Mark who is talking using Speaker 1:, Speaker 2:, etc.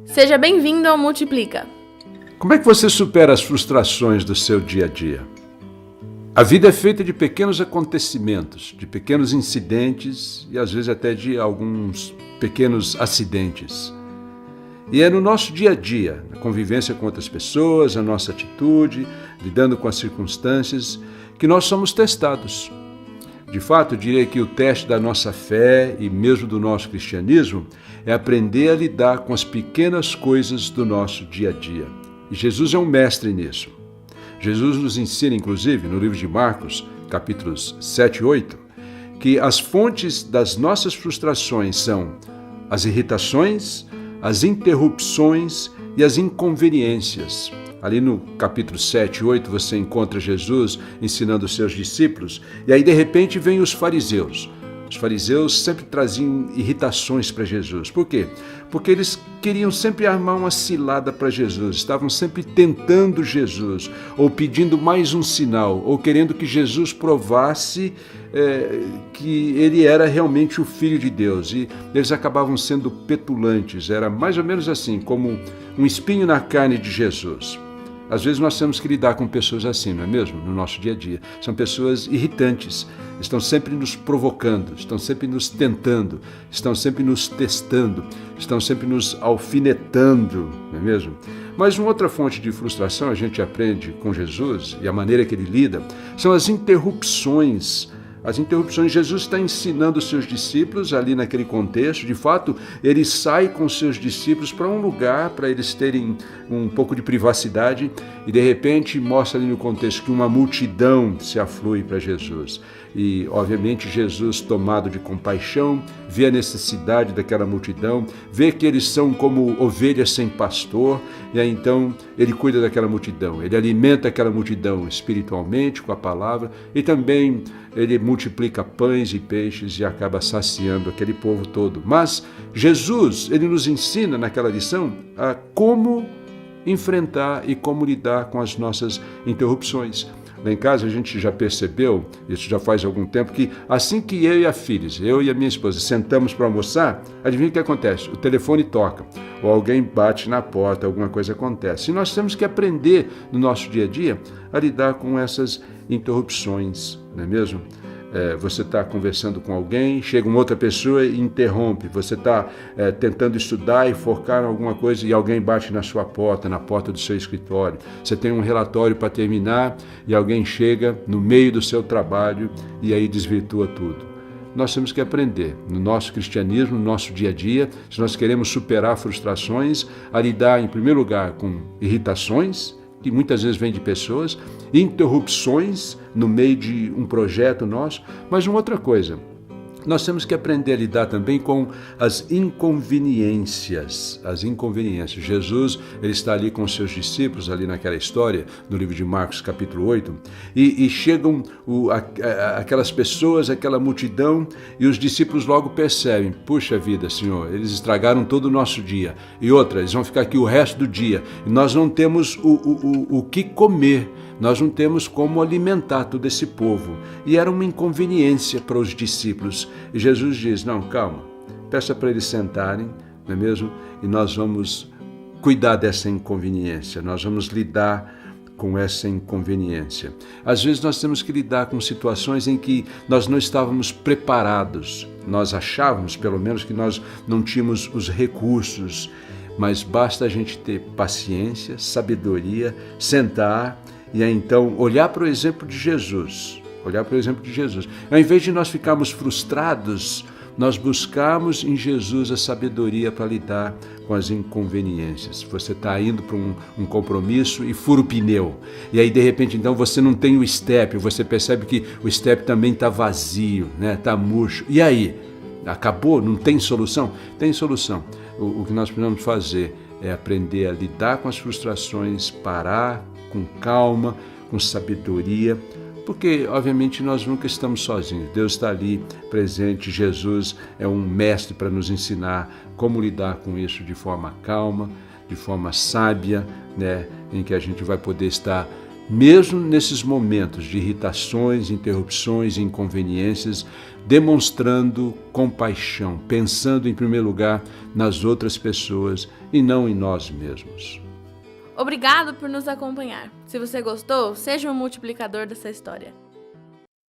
Speaker 1: Seja bem-vindo ao Multiplica.
Speaker 2: Como é que você supera as frustrações do seu dia a dia? A vida é feita de pequenos acontecimentos, de pequenos incidentes e às vezes até de alguns pequenos acidentes. E é no nosso dia a dia, na convivência com outras pessoas, a nossa atitude, lidando com as circunstâncias, que nós somos testados. De fato, eu diria que o teste da nossa fé e mesmo do nosso cristianismo é aprender a lidar com as pequenas coisas do nosso dia a dia. E Jesus é um mestre nisso. Jesus nos ensina, inclusive, no livro de Marcos, capítulos 7 e 8, que as fontes das nossas frustrações são as irritações, as interrupções e as inconveniências. Ali no capítulo 7 e 8 você encontra Jesus ensinando os seus discípulos e aí de repente vem os fariseus. Os fariseus sempre traziam irritações para Jesus. Por quê? Porque eles queriam sempre armar uma cilada para Jesus, estavam sempre tentando Jesus, ou pedindo mais um sinal, ou querendo que Jesus provasse que ele era realmente o Filho de Deus. E eles acabavam sendo petulantes, era mais ou menos assim, como um espinho na carne de Jesus. Às vezes nós temos que lidar com pessoas assim, não é mesmo? No nosso dia a dia. São pessoas irritantes, estão sempre nos provocando, estão sempre nos tentando, estão sempre nos testando, estão sempre nos alfinetando, não é mesmo? Mas uma outra fonte de frustração, a gente aprende com Jesus e a maneira que ele lida, são as interrupções. As interrupções, Jesus está ensinando os seus discípulos ali naquele contexto. De fato, ele sai com os seus discípulos para um lugar, para eles terem um pouco de privacidade e de repente mostra ali no contexto que uma multidão se aflui para Jesus. E, obviamente, Jesus, tomado de compaixão, vê a necessidade daquela multidão, vê que eles são como ovelhas sem pastor, e aí então ele cuida daquela multidão, ele alimenta aquela multidão espiritualmente com a palavra e também ele multiplica pães e peixes e acaba saciando aquele povo todo. Mas Jesus, ele nos ensina naquela lição a como enfrentar e como lidar com as nossas interrupções. Lá em casa a gente já percebeu, isso já faz algum tempo, que assim que eu e a minha esposa, sentamos para almoçar, adivinha o que acontece? O telefone toca, ou alguém bate na porta, alguma coisa acontece. E nós temos que aprender no nosso dia a dia a lidar com essas interrupções, não é mesmo? Você está conversando com alguém, chega uma outra pessoa e interrompe. Você está tentando estudar e focar em alguma coisa e alguém bate na sua porta, na porta do seu escritório. Você tem um relatório para terminar e alguém chega no meio do seu trabalho e aí desvirtua tudo. Nós temos que aprender, no nosso cristianismo, no nosso dia a dia, se nós queremos superar frustrações, a lidar, em primeiro lugar, com irritações, que muitas vezes vem de pessoas, interrupções no meio de um projeto nosso, mas uma outra coisa, nós temos que aprender a lidar também com as inconveniências. Jesus, ele está ali com os seus discípulos, ali naquela história, no livro de Marcos, capítulo 8, e chegam aquelas pessoas, aquela multidão, e os discípulos logo percebem, puxa vida, Senhor, eles estragaram todo o nosso dia. E outra, eles vão ficar aqui o resto do dia, e nós não temos o que comer. Nós não temos como alimentar todo esse povo. E era uma inconveniência para os discípulos. E Jesus diz, não, calma, peça para eles sentarem, não é mesmo? E nós vamos cuidar dessa inconveniência, nós vamos lidar com essa inconveniência. Às vezes nós temos que lidar com situações em que nós não estávamos preparados. Nós achávamos, pelo menos, que nós não tínhamos os recursos, mas basta a gente ter paciência, sabedoria, sentar e aí, então, olhar para o exemplo de Jesus. Ao invés de nós ficarmos frustrados, nós buscarmos em Jesus a sabedoria para lidar com as inconveniências. Você está indo para um compromisso e fura o pneu. E aí, de repente, então, você não tem o step. Você percebe que o step também está vazio, né? Está murcho. E aí? Acabou? Não tem solução? Tem solução. O que nós precisamos fazer é aprender a lidar com as frustrações, parar com calma, com sabedoria, porque, obviamente, nós nunca estamos sozinhos. Deus está ali presente, Jesus é um mestre para nos ensinar como lidar com isso de forma calma, de forma sábia, né? Em que a gente vai poder estar mesmo nesses momentos de irritações, interrupções e inconveniências, demonstrando compaixão, pensando em primeiro lugar nas outras pessoas e não em nós mesmos.
Speaker 1: Obrigado por nos acompanhar. Se você gostou, seja um multiplicador dessa história.